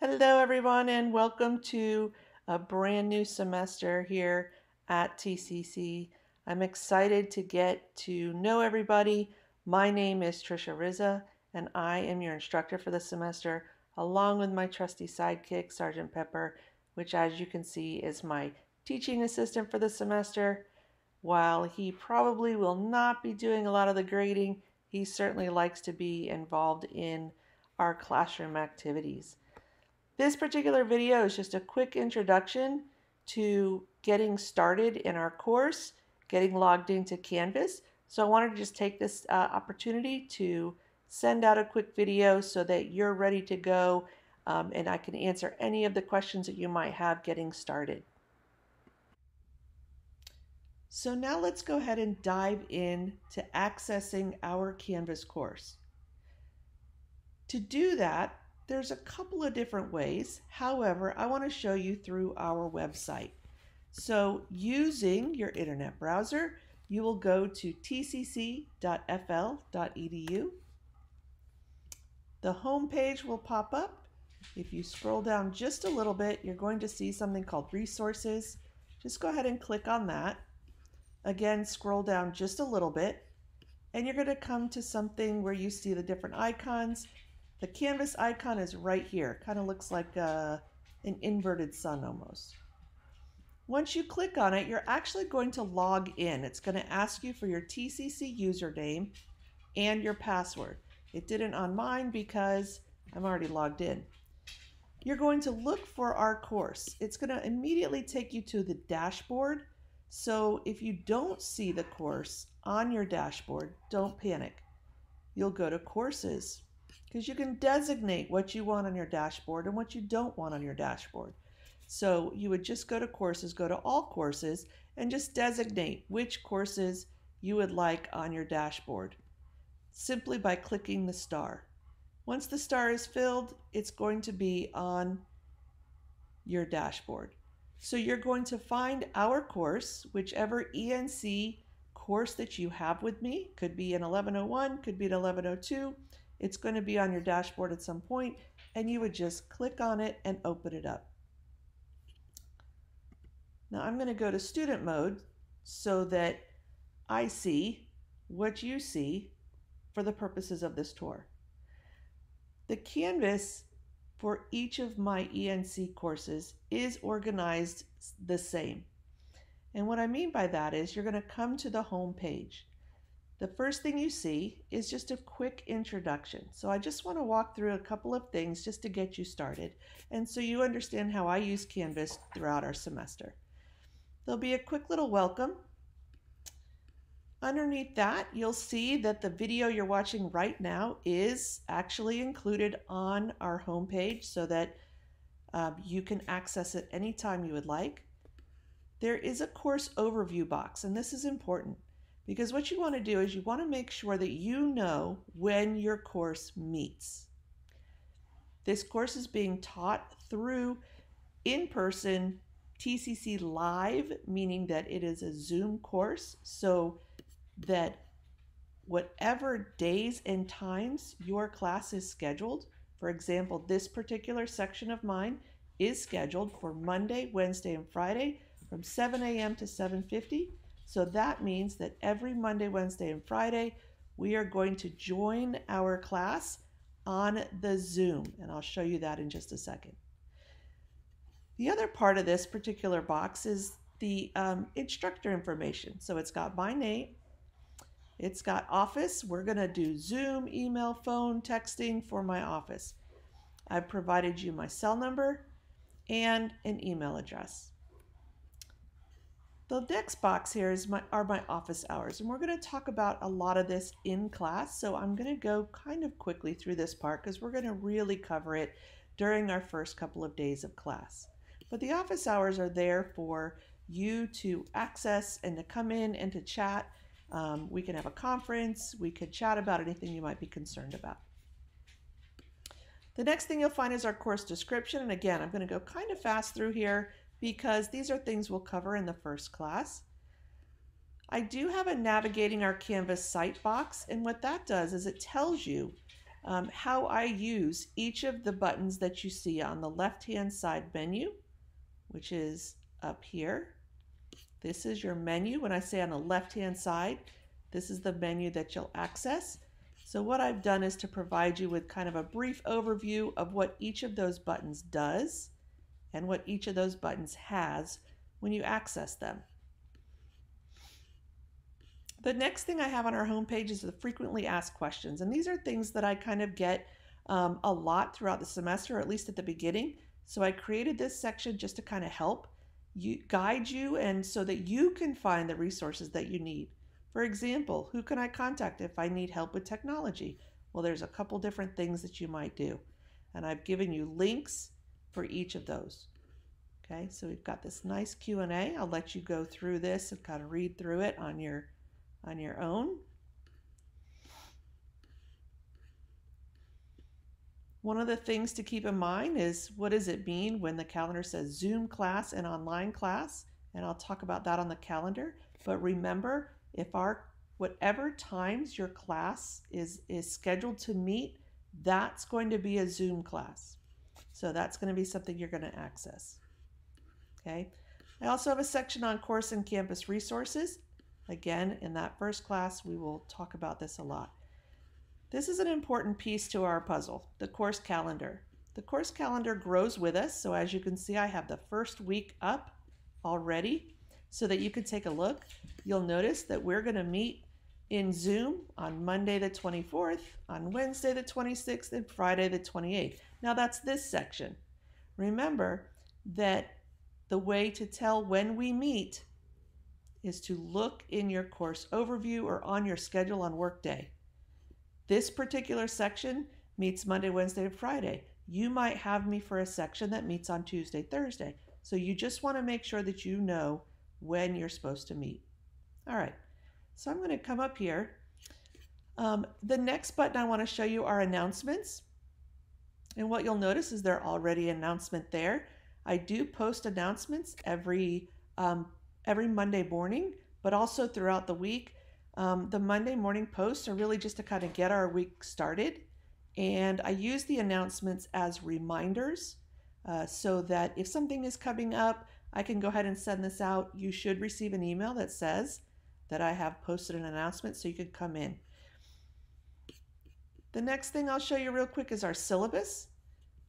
Hello everyone and welcome to a brand new semester here at TCC. I'm excited to get to know everybody. My name is Trisha Rizza and I am your instructor for the semester along with my trusty sidekick Sergeant Pepper, which as you can see is my teaching assistant for the semester. While he probably will not be doing a lot of the grading, he certainly likes to be involved in our classroom activities. This particular video is just a quick introduction to getting started in our course, getting logged into Canvas. So I wanted to just take this opportunity to send out a quick video so that you're ready to go and I can answer any of the questions that you might have getting started. So now let's go ahead and dive in to accessing our Canvas course. To do that, there's a couple of different ways. However, I want to show you through our website. So using your internet browser, you will go to tcc.fl.edu. The home page will pop up. If you scroll down just a little bit, you're going to see something called resources. Just go ahead and click on that. Again, scroll down just a little bit, and you're going to come to something where you see the different icons. The Canvas icon is right here. Kind of looks like an inverted sun almost. Once you click on it, you're actually going to log in. It's going to ask you for your TCC username and your password. It didn't on mine because I'm already logged in. You're going to look for our course. It's going to immediately take you to the dashboard. So if you don't see the course on your dashboard, don't panic. You'll go to courses because you can designate what you want on your dashboard and what you don't want on your dashboard. So you would just go to courses, go to all courses, and just designate which courses you would like on your dashboard simply by clicking the star. Once the star is filled, it's going to be on your dashboard. So you're going to find our course, whichever ENC course that you have with me. Could be in 1101, could be in 1102. It's going to be on your dashboard at some point, and you would just click on it and open it up. Now I'm going to go to student mode so that I see what you see for the purposes of this tour. The Canvas for each of my ENC courses is organized the same. And what I mean by that is you're going to come to the home page. The first thing you see is just a quick introduction. So I just want to walk through a couple of things just to get you started and so you understand how I use Canvas throughout our semester. There'll be a quick little welcome. Underneath that, you'll see that the video you're watching right now is actually included on our homepage so that you can access it anytime you would like. There is a course overview box, and this is important because what you want to do is you want to make sure that you know when your course meets. This course is being taught through in-person TCC Live, meaning that it is a Zoom course, so that whatever days and times your class is scheduled, for example, this particular section of mine is scheduled for Monday, Wednesday, and Friday from 7 a.m. to 7:50. So that means that every Monday, Wednesday, and Friday, we are going to join our class on the Zoom, and I'll show you that in just a second. The other part of this particular box is the instructor information. So it's got my name, it's got office. We're going to do Zoom, email, phone, texting for my office. I've provided you my cell number and an email address. The next box here are my office hours, and we're going to talk about a lot of this in class, so I'm going to go kind of quickly through this part because we're going to really cover it during our first couple of days of class. But the office hours are there for you to access and to come in and to chat. We can have a conference, we could chat about anything you might be concerned about. The next thing you'll find is our course description, and again, I'm going to go kind of fast through here because these are things we'll cover in the first class. I do have a navigating our Canvas site box, and what that does is it tells you how I use each of the buttons that you see on the left-hand side menu, which is up here. This is your menu. When I say on the left-hand side, this is the menu that you'll access. So what I've done is to provide you with kind of a brief overview of what each of those buttons does and what each of those buttons has when you access them. The next thing I have on our homepage is the frequently asked questions. And these are things that I kind of get a lot throughout the semester, or at least at the beginning. So I created this section just to kind of help guide you and so that you can find the resources that you need. For example, who can I contact if I need help with technology? Well, there's a couple different things that you might do. And I've given you links for each of those. Okay, so we've got this nice Q&A. I'll let you go through this and kind of read through it on your own. One of the things to keep in mind is, what does it mean when the calendar says Zoom class and online class? And I'll talk about that on the calendar. But remember, if whatever times your class is scheduled to meet, that's going to be a Zoom class. So that's going to be something you're going to access. Okay. I also have a section on course and campus resources. Again, in that first class, we will talk about this a lot. This is an important piece to our puzzle, the course calendar. The course calendar grows with us. So as you can see, I have the first week up already so that you can take a look. You'll notice that we're going to meet in Zoom on Monday the 24th, on Wednesday the 26th, and Friday the 28th. Now that's this section. Remember that the way to tell when we meet is to look in your course overview or on your schedule on Workday. This particular section meets Monday, Wednesday, and Friday. You might have me for a section that meets on Tuesday, Thursday. So you just want to make sure that you know when you're supposed to meet. All right, so I'm going to come up here. The next button I want to show you are announcements. And what you'll notice is there already an announcement there. I do post announcements every Monday morning, but also throughout the week. The Monday morning posts are really just to kind of get our week started. And I use the announcements as reminders so that if something is coming up, I can go ahead and send this out. You should receive an email that says that I have posted an announcement so you can come in. The next thing I'll show you real quick is our syllabus.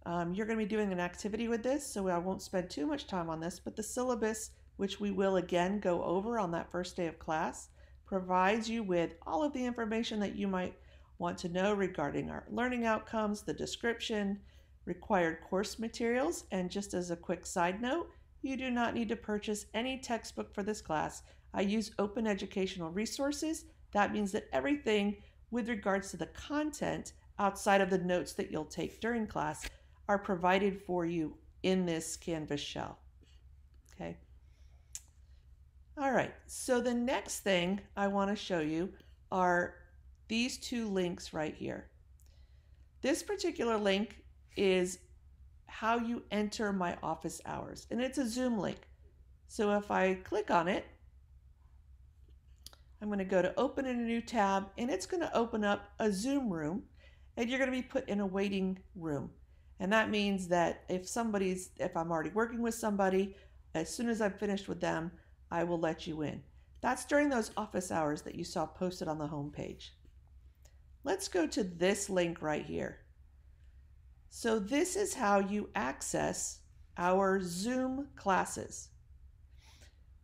You're going to be doing an activity with this, so I won't spend too much time on this, but the syllabus, which we will again go over on that first day of class, provides you with all of the information that you might want to know regarding our learning outcomes, the description, required course materials, and just as a quick side note, you do not need to purchase any textbook for this class. I use open educational resources. That means that everything with regards to the content outside of the notes that you'll take during class are provided for you in this Canvas shell. Okay. All right, so the next thing I want to show you are these two links right here. This particular link is how you enter my office hours, and it's a Zoom link. So if I click on it, I'm going to go to open in a new tab, and it's going to open up a Zoom room, and you're going to be put in a waiting room. And that means that if I'm already working with somebody, as soon as I'm finished with them, I will let you in. That's during those office hours that you saw posted on the home page. Let's go to this link right here. So this is how you access our Zoom classes.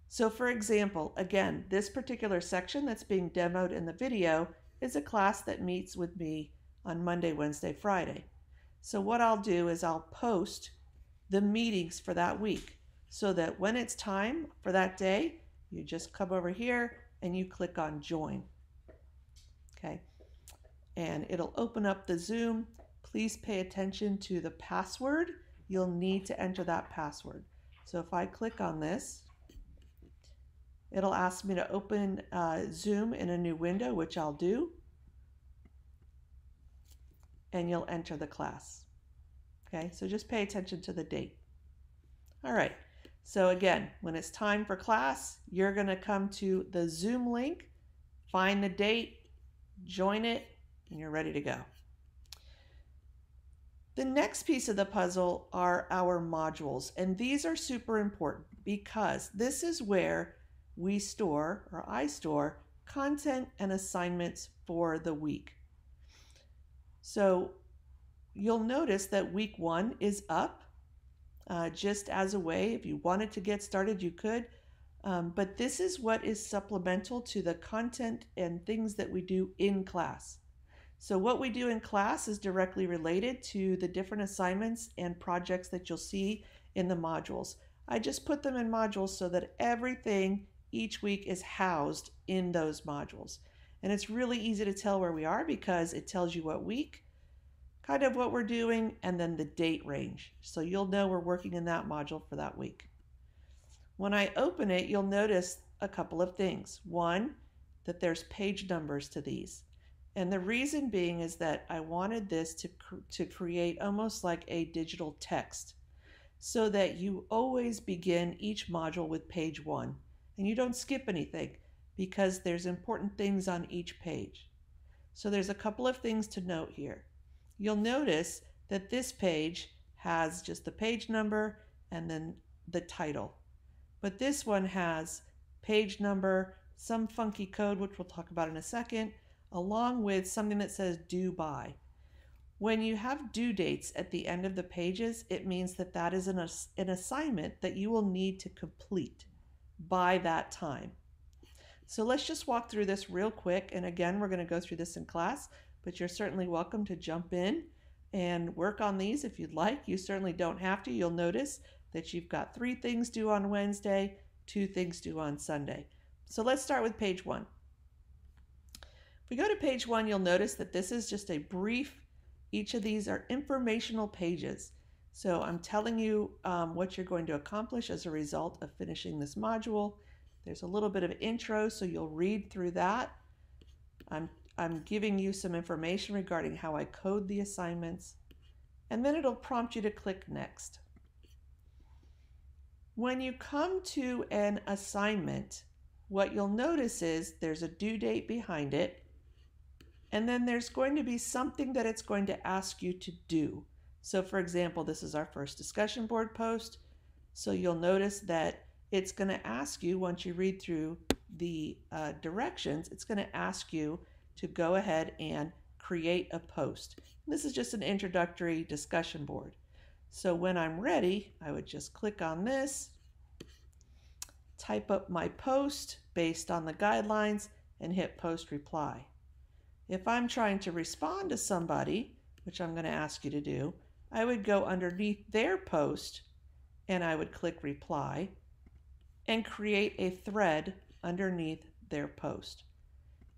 So for example, again, this particular section that's being demoed in the video is a class that meets with me on Monday, Wednesday, Friday. So what I'll do is I'll post the meetings for that week so that when it's time for that day, you just come over here and you click on join. Okay. And it'll open up the Zoom. Please pay attention to the password. You'll need to enter that password. So if I click on this, it'll ask me to open Zoom in a new window, which I'll do. And you'll enter the class. Okay, so just pay attention to the date. All right, so again, when it's time for class, you're going to come to the Zoom link, find the date, join it, and you're ready to go. The next piece of the puzzle are our modules, and these are super important because this is where we store, or I store, content and assignments for the week. So you'll notice that week 1 is up, just as a way, if you wanted to get started, you could. But this is what is supplemental to the content and things that we do in class. So what we do in class is directly related to the different assignments and projects that you'll see in the modules. I just put them in modules so that everything each week is housed in those modules. And it's really easy to tell where we are because it tells you what week, kind of what we're doing, and then the date range. So you'll know we're working in that module for that week. When I open it, you'll notice a couple of things. One, that there's page numbers to these. And the reason being is that I wanted this to create almost like a digital text so that you always begin each module with page 1 and you don't skip anything because there's important things on each page. So there's a couple of things to note here. You'll notice that this page has just the page number and then the title. But this one has page number, some funky code, which we'll talk about in a second, along with something that says due by. When you have due dates at the end of the pages, it means that that is an assignment that you will need to complete by that time. So let's just walk through this real quick. And again, we're going to go through this in class, but you're certainly welcome to jump in and work on these if you'd like. You certainly don't have to. You'll notice that you've got 3 things due on Wednesday, 2 things due on Sunday. So let's start with page 1. If we go to page 1, you'll notice that this is just a brief. Each of these are informational pages. So I'm telling you what you're going to accomplish as a result of finishing this module. There's a little bit of intro, so you'll read through that. I'm giving you some information regarding how I code the assignments, and then it'll prompt you to click next. When you come to an assignment, what you'll notice is there's a due date behind it, and then there's going to be something that it's going to ask you to do. So for example, this is our first discussion board post. So you'll notice that it's going to ask you, once you read through the directions, it's going to ask you to go ahead and create a post. And this is just an introductory discussion board. So when I'm ready, I would just click on this, type up my post based on the guidelines, and hit post reply. If I'm trying to respond to somebody, which I'm going to ask you to do, I would go underneath their post and I would click reply and create a thread underneath their post.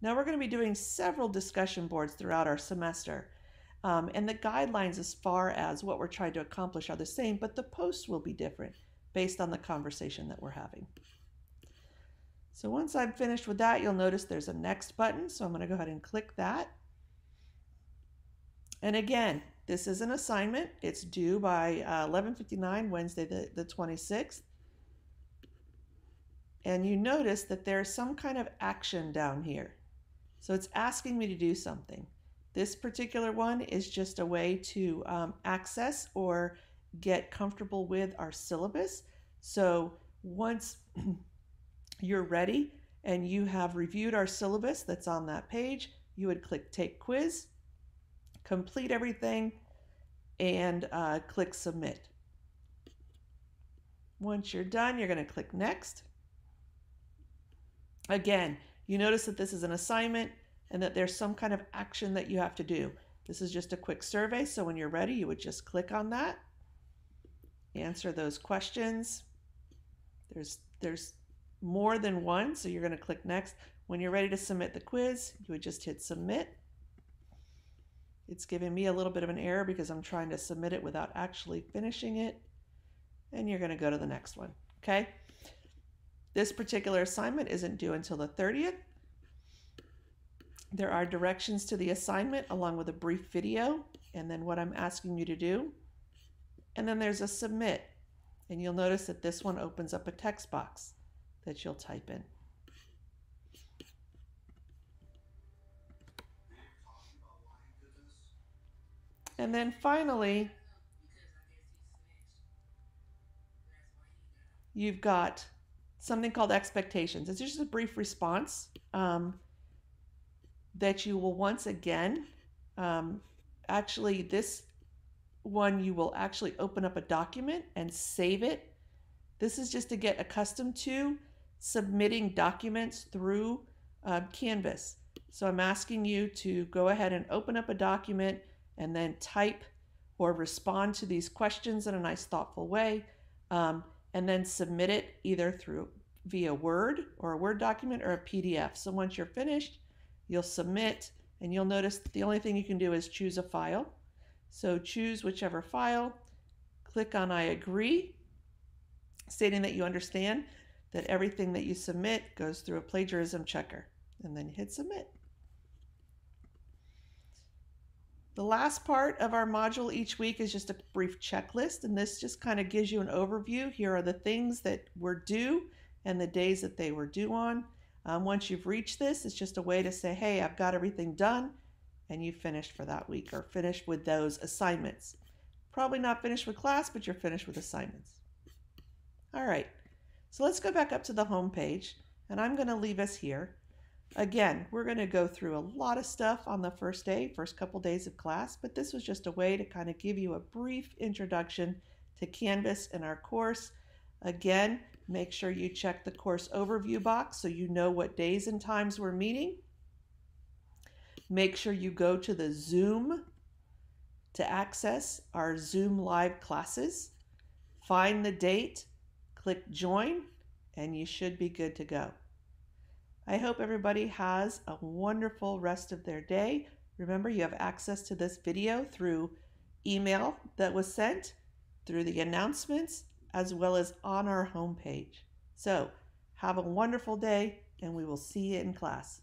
Now we're going to be doing several discussion boards throughout our semester. And the guidelines as far as what we're trying to accomplish are the same, but the posts will be different based on the conversation that we're having. So once I'm finished with that, you'll notice there's a next button. So I'm going to go ahead and click that. And again, this is an assignment. It's due by 11:59, Wednesday the 26th. And you notice that there's some kind of action down here. So it's asking me to do something. This particular one is just a way to access or get comfortable with our syllabus. So once you're ready and you have reviewed our syllabus that's on that page, you would click Take Quiz, complete everything, and click Submit. Once you're done, you're going to click Next. Again, you notice that this is an assignment and that there's some kind of action that you have to do. This is just a quick survey, so when you're ready, you would just click on that, answer those questions. There's more than one, so you're going to click Next. When you're ready to submit the quiz, you would just hit Submit. It's giving me a little bit of an error because I'm trying to submit it without actually finishing it. And you're going to go to the next one, okay? This particular assignment isn't due until the 30th. There are directions to the assignment along with a brief video and then what I'm asking you to do. And then there's a Submit. And you'll notice that this one opens up a text box that you'll type in. And then finally, you've got something called expectations. It's just a brief response that you will once again, actually this one you will actually open up a document and save it. This is just to get accustomed to submitting documents through Canvas. So I'm asking you to go ahead and open up a document and then type or respond to these questions in a nice thoughtful way, and then submit it either via Word or a Word document or a PDF. So once you're finished, you'll submit, and you'll notice the only thing you can do is choose a file. So choose whichever file, click on I agree, stating that you understand that everything that you submit goes through a plagiarism checker, and then hit submit. The last part of our module each week is just a brief checklist, and this just kind of gives you an overview. Here are the things that were due and the days that they were due on. Once you've reached this, it's just a way to say, hey, I've got everything done, and you finished for that week, or finished with those assignments. Probably not finished with class, but you're finished with assignments. All right, so let's go back up to the home page, and I'm going to leave us here. Again, we're going to go through a lot of stuff on the first couple days of class, but this was just a way to kind of give you a brief introduction to Canvas and our course. Again, make sure you check the course overview box so you know what days and times we're meeting. Make sure you go to the Zoom to access our Zoom live classes. Find the date, click join, and you should be good to go. I hope everybody has a wonderful rest of their day. Remember, you have access to this video through email that was sent, through the announcements, as well as on our homepage. So have a wonderful day, and we will see you in class.